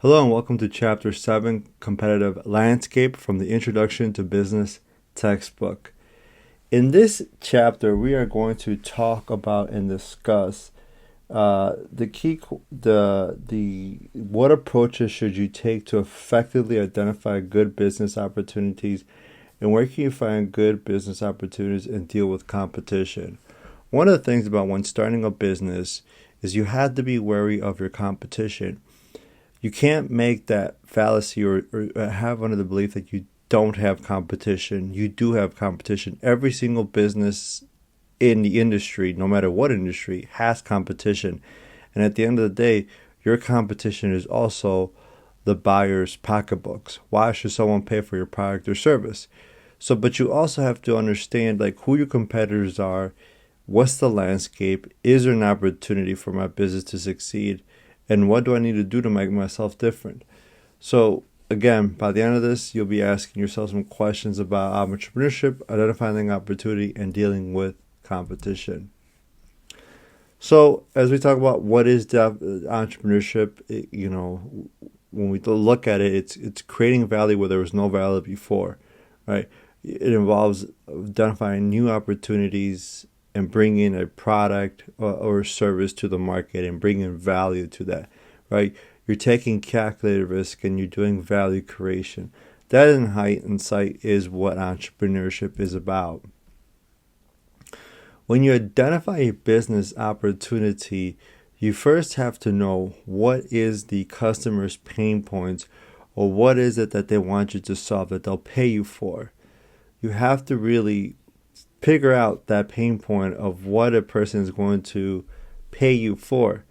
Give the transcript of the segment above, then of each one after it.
Hello and welcome to Chapter 7, Competitive Landscape from the Introduction to Business textbook. In this chapter, we are going to talk about and discuss what approaches should you take to effectively identify good business opportunities, and where can you find good business opportunities and deal with competition. One of the things about when starting a business is you have to be wary of your competition. You can't make that fallacy or have under the belief that you don't have competition. You do have competition. Every single business in the industry, no matter what industry, has competition. And at the end of the day, your competition is also the buyer's pocketbooks. Why should someone pay for your product or service? But you also have to understand who your competitors are, what's the landscape, is there an opportunity for my business to succeed, and what do I need to do to make myself different? So again, by the end of this, you'll be asking yourself some questions about entrepreneurship, identifying opportunity, and dealing with competition. So as we talk about what is entrepreneurship, when we look at it, it's creating value where there was no value before, right? It involves identifying new opportunities and bringing a product or service to the market and bringing value to that, right? You're taking calculated risk and you're doing value creation. That in hindsight is what entrepreneurship is about. When you identify a business opportunity, you first have to know what is the customer's pain points, or what is it that they want you to solve that they'll pay you for. You have to really figure out that pain point of what a person is going to pay you for.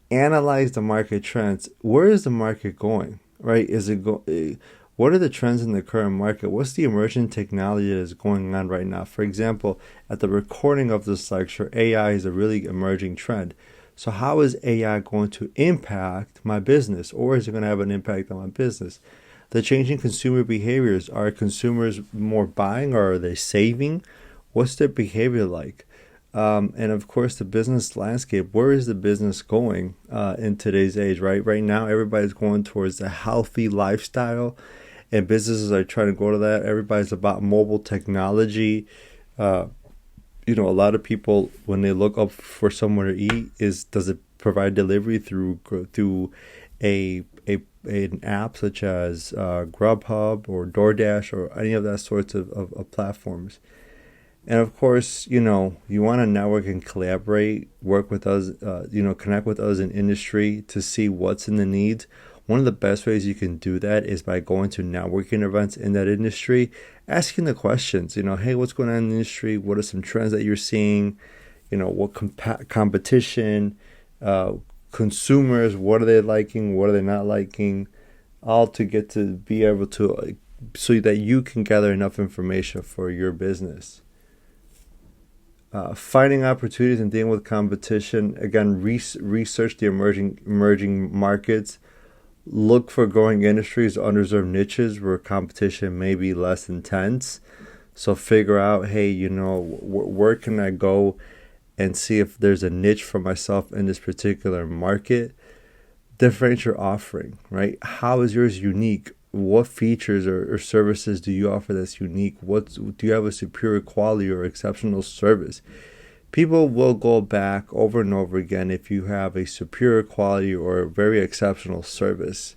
Analyze the market trends. Where is the market going? Right? What are the trends in the current market? What's the emerging technology that is going on right now? For example, at the recording of this lecture, AI is a really emerging trend. So how is AI going to impact my business, or is it going to have an impact on my business? The changing consumer behaviors. Are consumers more buying, or are they saving? What's their behavior like? And of course, the business landscape. Where is the business going in today's age, right? Right now, everybody's going towards a healthy lifestyle, and businesses are trying to go to that. Everybody's about mobile technology. A lot of people, when they look up for somewhere to eat, does it provide delivery through an app such as Grubhub or DoorDash or any of that sorts of platforms. And of course, you want to network and collaborate, work with us, connect with us in industry to see what's in the needs. One of the best ways you can do that is by going to networking events in that industry, asking the questions, hey, what's going on in the industry? What are some trends that you're seeing? What competition, consumers, what are they liking? What are they not liking? All to get to be able to, so that you can gather enough information for your business. Finding opportunities and dealing with competition. Again, research the emerging markets. Look for growing industries, underserved niches where competition may be less intense. So figure out, hey, where can I go and see if there's a niche for myself in this particular market. Differentiate your offering, right? How is yours unique? What features or services do you offer that's unique? Do you have a superior quality or exceptional service? People will go back over and over again if you have a superior quality or a very exceptional service.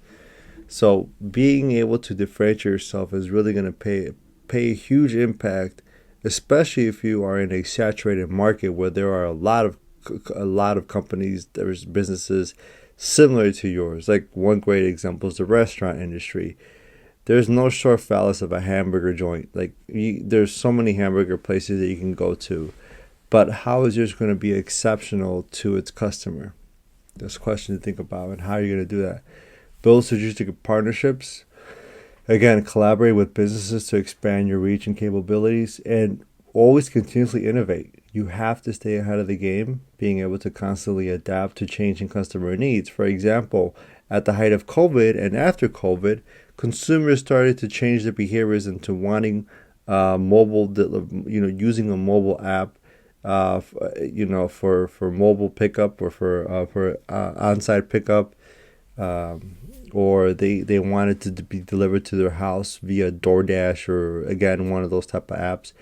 So being able to differentiate yourself is really going to pay a huge impact, especially if you are in a saturated market where there are a lot of companies, there's businesses similar to yours. Like one great example is the restaurant industry. There's no short fallacy of a hamburger joint. There's so many hamburger places that you can go to, but how is yours going to be exceptional to its customer? There's a question to think about, and how are you going to do that? Build strategic partnerships. Again, collaborate with businesses to expand your reach and capabilities, and always continuously innovate. You have to stay ahead of the game, being able to constantly adapt to changing customer needs. For example, at the height of COVID and after COVID, consumers started to change their behaviors into wanting using a mobile app, for mobile pickup or for on-site pickup. or they want it to be delivered to their house via DoorDash or, again, one of those type of apps.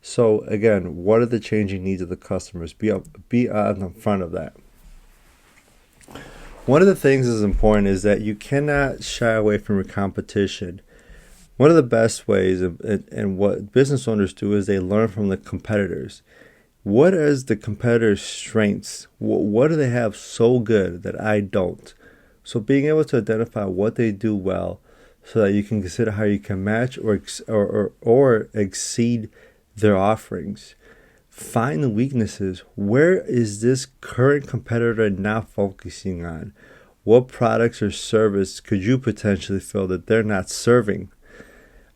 So again, what are the changing needs of the customers? Be on the front of that. One of the things that's important is that you cannot shy away from your competition. One of the best ways, and what business owners do, is they learn from the competitors. What is the competitor's strengths? What do they have so good that I don't? So being able to identify what they do well, so that you can consider how you can match or exceed their offerings. Find the weaknesses. Where is this current competitor not focusing on? What products or service could you potentially feel that they're not serving?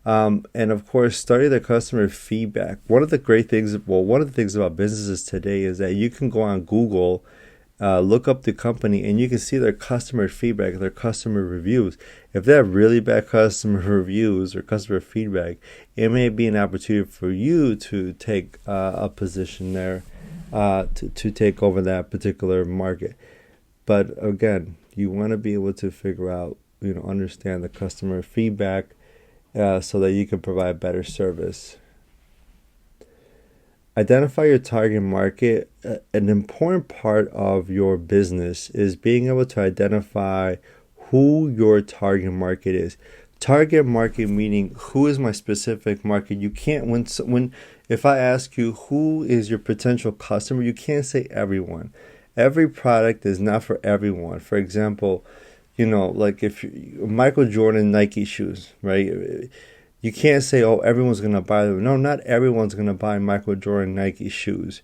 And of course, study the customer feedback. One of the things about businesses today is that you can go on Google, look up the company, and you can see their customer feedback, their customer reviews. If they have really bad customer reviews or customer feedback, it may be an opportunity for you to take a position there, to take over that particular market. But again, you want to be able to figure out, understand the customer feedback, so that you can provide better service. Identify your target market. An important part of your business is being able to identify who your target market is. Target market meaning, who is my specific market? You can't, if I ask you who is your potential customer, you can't say everyone. Every product is not for everyone. For example, like if Michael Jordan Nike shoes, right? You can't say, oh, everyone's going to buy them. No, not everyone's going to buy Michael Jordan Nike shoes.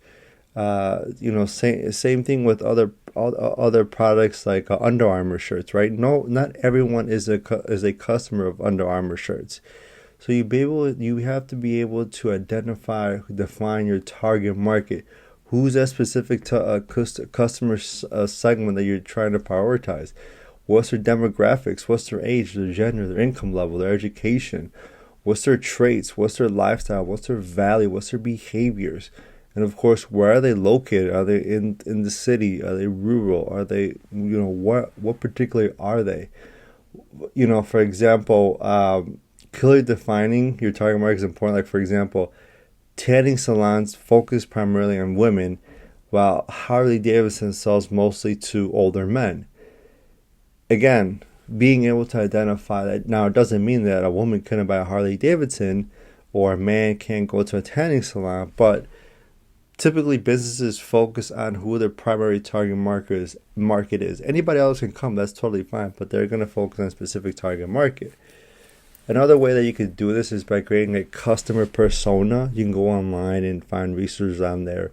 Same thing with other products like Under Armour shirts, right? No, not everyone is a customer of Under Armour shirts. So you have to be able to define your target market. Who's that specific customer segment that you're trying to prioritize? What's their demographics? What's their age, their gender, their income level, their education? What's their traits? What's their lifestyle? What's their value? What's their behaviors? And of course, where are they located? Are they in the city? Are they rural? Are they, what particularly are they? For example, clearly defining your target market is important. Like, for example, tanning salons focus primarily on women, while Harley Davidson sells mostly to older men. Again, being able to identify that. Now, it doesn't mean that a woman couldn't buy a Harley Davidson or a man can't go to a tanning salon, but typically businesses focus on who their primary target market is. Anybody else can come, that's totally fine, but they're going to focus on a specific target market. Another way that you could do this is by creating a customer persona. You can go online and find resources on there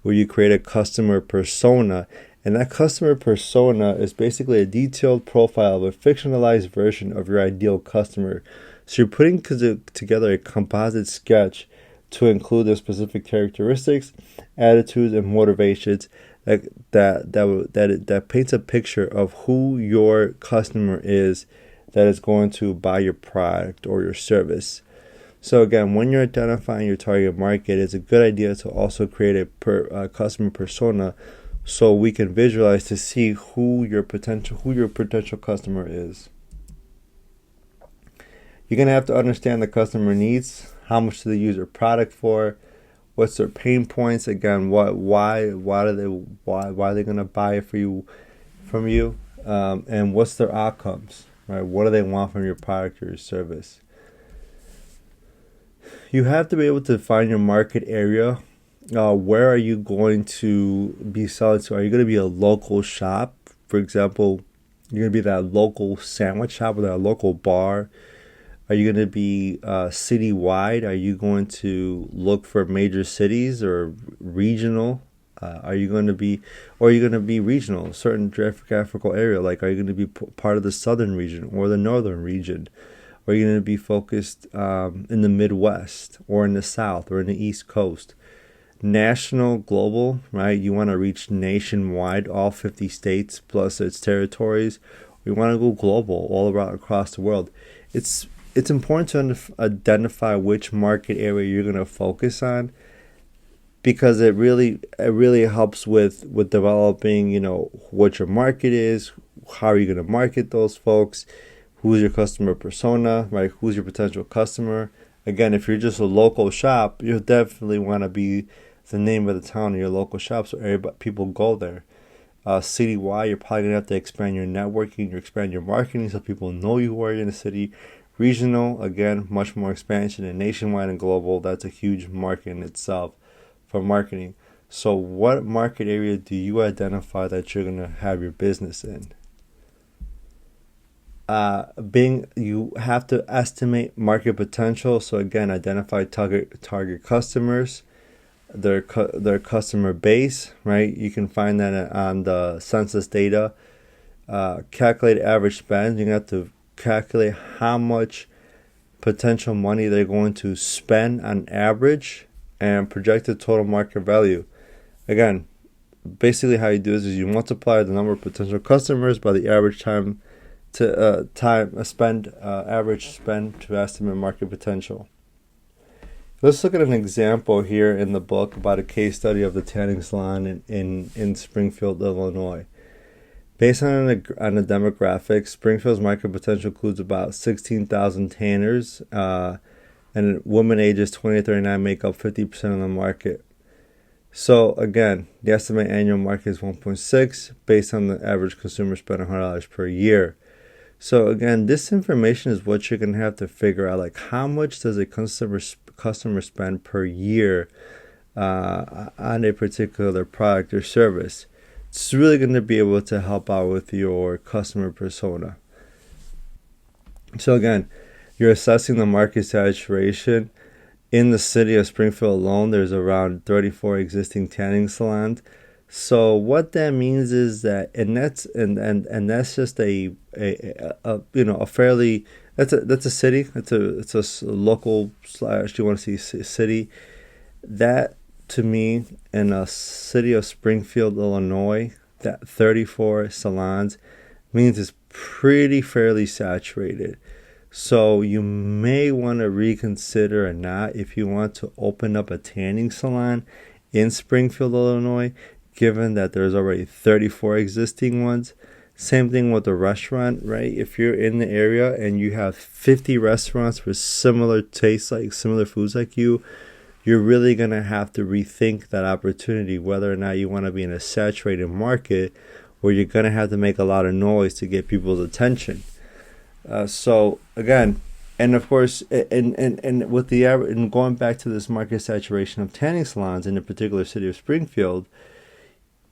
where you create a customer persona. And that customer persona is basically a detailed profile of a fictionalized version of your ideal customer. So you're putting together a composite sketch to include their specific characteristics, attitudes, and motivations that paints a picture of who your customer is that is going to buy your product or your service. So again, when you're identifying your target market, it's a good idea to also create a customer persona, so we can visualize to see who your potential customer is. You're gonna have to understand the customer needs. How much do they use your product for? What's their pain points? Again, why are they gonna buy it from you? And what's their outcomes? Right? What do they want from your product or your service? You have to be able to find your market area. Where are you going to be selling to? Are you going to be a local shop? For example, you're going to be that local sandwich shop or that local bar. Are you going to be citywide? Are you going to look for major cities or regional? Are you going to be regional, a certain geographical area? Like, are you going to be part of the southern region or the northern region? Or are you going to be focused in the Midwest or in the South or in the East Coast? National, global, right? You want to reach nationwide, all 50 states plus its territories. We want to go global, all around across the world. It's important to identify which market area you're going to focus on, because it really helps with developing, what your market is, how are you going to market those folks? Who's your customer persona, right? Who's your potential customer? Again, if you're just a local shop, you'll definitely want to be the name of the town in your local shop so people go there. Citywide, you're probably going to have to expand your networking, expand your marketing so people know you are in the city. Regional, again, much more expansion. And nationwide and global, that's a huge market in itself for marketing. So what market area do you identify that you're going to have your business in? You have to estimate market potential. So again, identify target customers, their customer base, right? You can find that on the census data. Calculate average spend. You have to calculate how much potential money they're going to spend on average and projected total market value. Again, basically how you do this is you multiply the number of potential customers by the average time average spend to estimate market potential. Let's look at an example here in the book about a case study of the tanning salon in Springfield, Illinois. Based on the demographics, Springfield's market potential includes about 16,000 tanners, and women ages 20 to 39 make up 50% of the market. So again, the estimated annual market is 1.6 based on the average consumer spend $100 per year. So again, this information is what you're going to have to figure out, like how much does a customer spend per year on a particular product or service. It's really going to be able to help out with your customer persona. So again, you're assessing the market saturation. In the city of Springfield alone, there's around 34 existing tanning salons. So what that means is that, and that's just a fairly, that's a city. It's a local / you want to see city. That to me, in a city of Springfield, Illinois, that 34 salons means it's fairly saturated. So you may want to reconsider or not if you want to open up a tanning salon in Springfield, Illinois, given that there's already 34 existing ones. Same thing with the restaurant, right? If you're in the area and you have 50 restaurants with similar tastes, like similar foods like you're really going to have to rethink that opportunity, whether or not you want to be in a saturated market where you're going to have to make a lot of noise to get people's attention. So again, and of course, and with the average, and going back to this market saturation of tanning salons in the particular city of Springfield,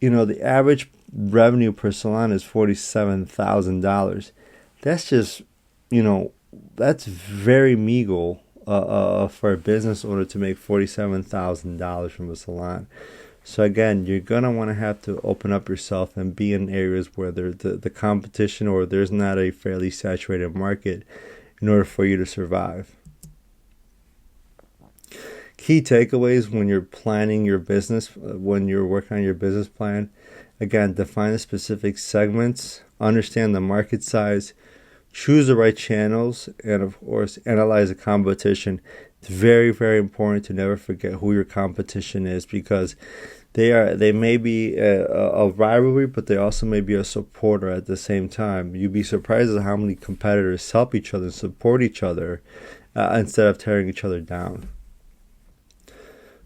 the average revenue per salon is $47,000. That's just, that's very meager for a business owner to make $47,000 from a salon. So again, you're going to want to have to open up yourself and be in areas where the competition or there's not a fairly saturated market in order for you to survive. Key takeaways when you're planning your business, when you're working on your business plan. Again, define the specific segments, understand the market size, choose the right channels, and of course, analyze the competition. It's very, very important to never forget who your competition is, because they may be a rivalry, but they also may be a supporter at the same time. You'd be surprised at how many competitors help each other and support each other instead of tearing each other down.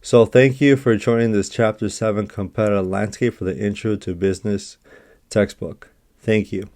So thank you for joining this Chapter 7 Competitive Landscape for the Intro to Business textbook. Thank you.